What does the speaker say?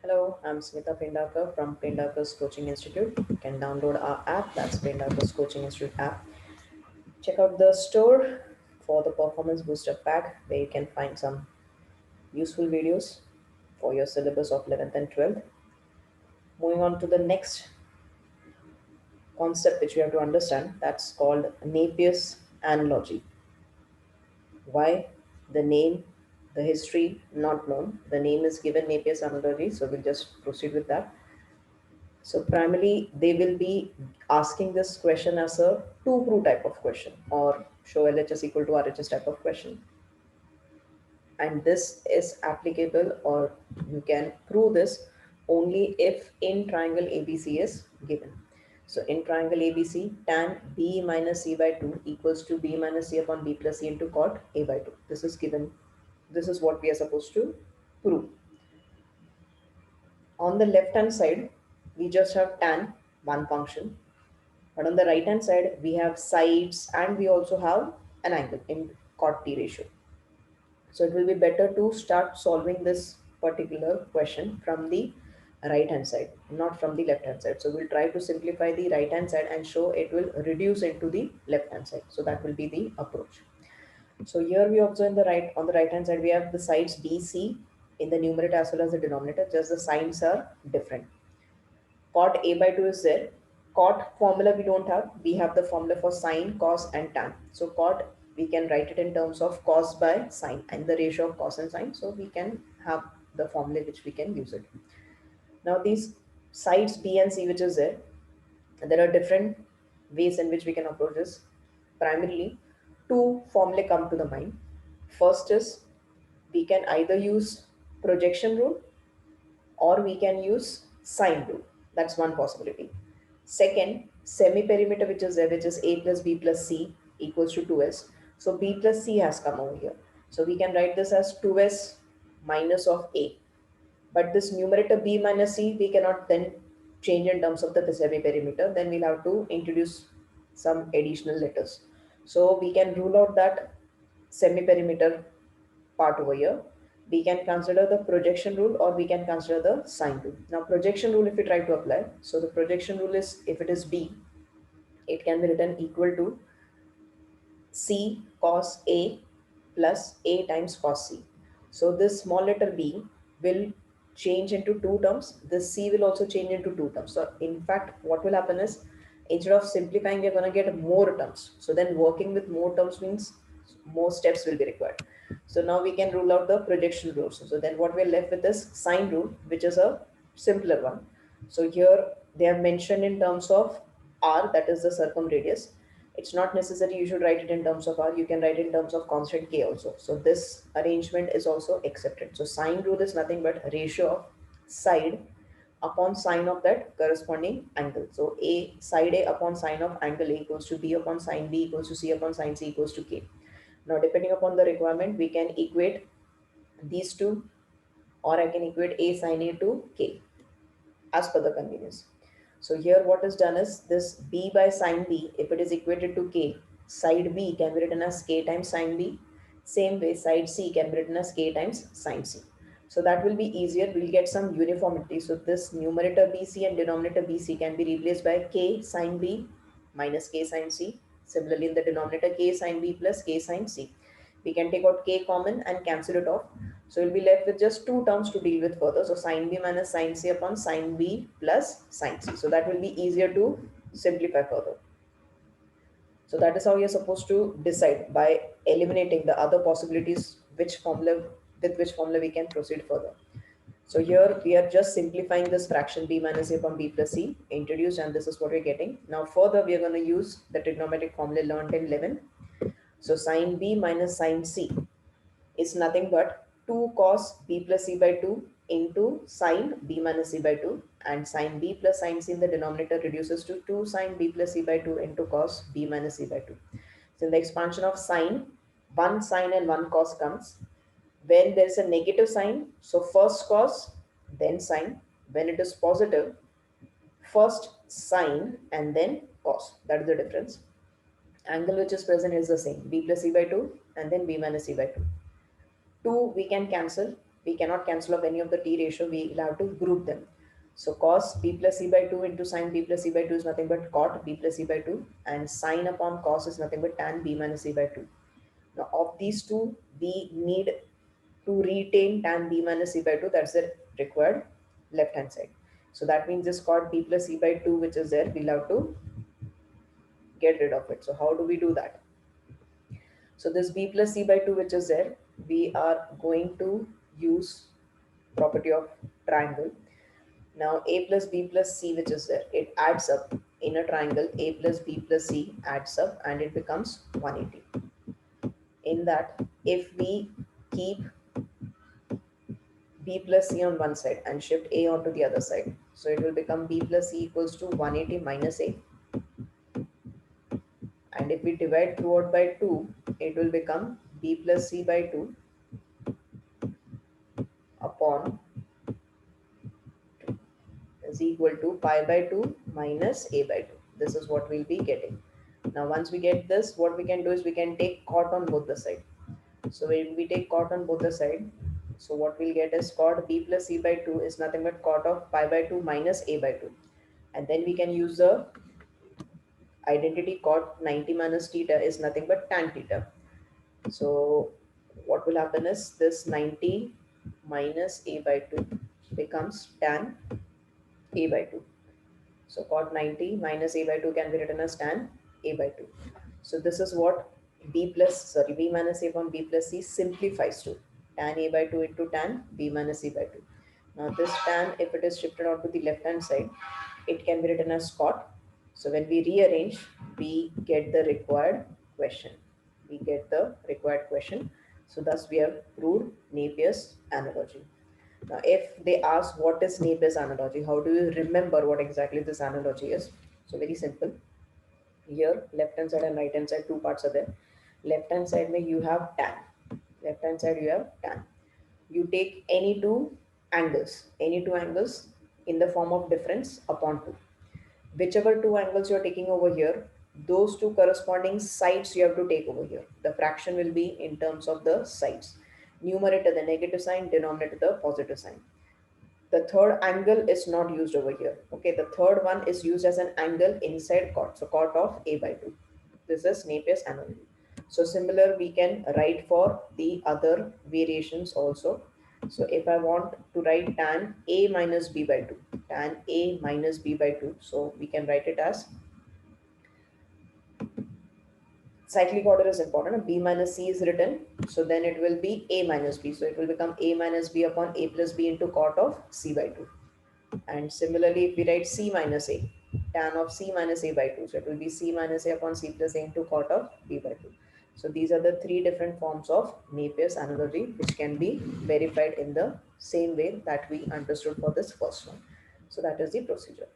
Hello, I'm Smita Pendharkar from Pendharkar's Coaching Institute. You can download our app, that's Pendharkar's Coaching Institute app. Check out the store for the Performance Booster Pack, where you can find some useful videos for your syllabus of 11th and 12th. Moving on to the next concept which you have to understand, that's called Napier's Analogy. Why? The name, the history, not known. The name is given Napier's Analogy, so we'll just proceed with that. So primarily, they will be asking this question as a to prove type of question or show LHS equal to RHS type of question. And this is applicable or you can prove this only if in triangle ABC is given. So in triangle ABC, tan B minus C by 2 equals to B minus C upon B plus C into cot A by 2. This is given. This is what we are supposed to prove. On the left hand side, we just have tan, one function. But on the right hand side, we have sides and we also have an angle in cot T ratio. So it will be better to start solving this particular question from the right hand side, not from the left hand side. So we'll try to simplify the right hand side and show it will reduce into the left hand side. So that will be the approach. So here we observe on the right hand side, we have the sides BC in the numerator as well as the denominator, just the signs are different. Cot A by 2 is there. Cot formula we don't have. We have the formula for sine, cos and tan. So cot, we can write it in terms of cos by sine and the ratio of cos and sine. So we can have the formula which we can use it. Now these sides B and C which is there are different ways in which we can approach this. Primarily, two formulae come to the mind. First is we can either use projection rule or we can use sine rule. That's one possibility. Second, semi-perimeter which is there, which is a plus b plus c equals to 2s. So b plus c has come over here. So we can write this as 2s minus of a. But this numerator b minus c, we cannot then change in terms of the semi-perimeter. Then we'll have to introduce some additional letters. So we can rule out that semi-perimeter part over here. We can consider the projection rule or we can consider the sine rule. Now projection rule if we try to apply, so the projection rule is if it is B, it can be written equal to C cos A plus A times cos C. So this small letter b will change into two terms. This C will also change into two terms. So in fact, what will happen is instead of simplifying, we're going to get more terms. So then working with more terms means more steps will be required. So now we can rule out the projection rule. So then what we're left with is sine rule, which is a simpler one. So here they have mentioned in terms of r, that is the circumradius. It's not necessary you should write it in terms of r, you can write it in terms of constant k also. So this arrangement is also accepted. So sine rule is nothing but ratio of side upon sine of that corresponding angle. So a side a upon sine of angle a equals to b upon sine b equals to c upon sine c equals to k. Now depending upon the requirement, we can equate these two, or I can equate a sine a to k as per the convenience. So here what is done is this b by sine b, if it is equated to k, side b can be written as k times sine b. Same way side c can be written as k times sine c. So that will be easier. We'll get some uniformity. So this numerator bc and denominator bc can be replaced by k sine b minus k sine c. Similarly in the denominator k sine b plus k sine c. We can take out k common and cancel it off. So we'll be left with just two terms to deal with further. So sine b minus sine c upon sine b plus sine c. So that will be easier to simplify further. So that is how you're supposed to decide by eliminating the other possibilities with which formula we can proceed further. So here we are just simplifying this fraction b minus a upon b plus c introduced, and this is what we're getting. Now further we are going to use the trigonometric formula learned in 11. So sine b minus sine c is nothing but 2 cos b plus c by 2 into sine b minus c by 2, and sine b plus sine c in the denominator reduces to 2 sine b plus c by 2 into cos b minus c by 2. So in the expansion of sine, one sine and one cos comes. When there is a negative sign, so first cos, then sine. When it is positive, first sine and then cos. That is the difference. Angle which is present is the same, b plus c by 2 and then b minus c by 2. 2 we can cancel. we cannot cancel off any of the t ratio, we will have to group them. So cos b plus c by 2 into sin b plus c by 2 is nothing but cot b plus c by 2, and sin upon cos is nothing but tan b minus c by 2. Now of these two, we need to retain tan b minus c by 2, that's the required left hand side. So that means this cot b plus c by 2 which is there, we'll have to get rid of it. So how do we do that? So this b plus c by 2 which is there, we are going to use property of triangle. Now a plus b plus c which is there, it adds up in a triangle. A plus b plus c adds up and it becomes 180. In that, if we keep b plus c on one side and shift a onto the other side, so it will become b plus c equals to 180 minus a, and if we divide throughout by 2, it will become b plus c by 2 upon is equal to pi by 2 minus a by 2. This is what we'll be getting. Now once we get this, what we can do is we can take cot on both the side. So when we take cot on both the side, so what we'll get is cot b plus c by 2 is nothing but cot of pi by 2 minus a by 2. And then we can use the identity cot 90 minus theta is nothing but tan theta. So what will happen is this 90 minus a by 2 becomes tan a by 2. So cot 90 minus a by 2 can be written as tan a by 2. So this is what b minus a upon b plus c simplifies to tan a by 2 into tan b minus c by 2. Now this tan, if it is shifted onto the left hand side, it can be written as cot. So when we rearrange, we get the required question. We get the required question. So thus we have proved Napier's analogy. Now, if they ask what is Napier's analogy, how do you remember what exactly this analogy is? So very simple. Here, left hand side and right hand side, two parts are there. Left hand side, where you have tan. Left hand side, you have tan. You take any two angles in the form of difference upon 2. Whichever two angles you're taking over here, those two corresponding sides you have to take over here. The fraction will be in terms of the sides. Numerator the negative sign, denominator the positive sign. The third angle is not used over here. Okay, the third one is used as an angle inside cot. So cot of a by 2. This is Napier's analogy. So similar we can write for the other variations also. So if I want to write tan a minus b by 2, tan a minus b by 2, so we can write it as cyclic order is important. B minus c is written, so then it will be a minus b. So it will become a minus b upon a plus b into cot of c by 2. And similarly, if we write c minus a, tan of c minus a by 2, so it will be c minus a upon c plus a into cot of b by 2. So these are the three different forms of Napier's analogy, which can be verified in the same way that we understood for this first one. So that is the procedure.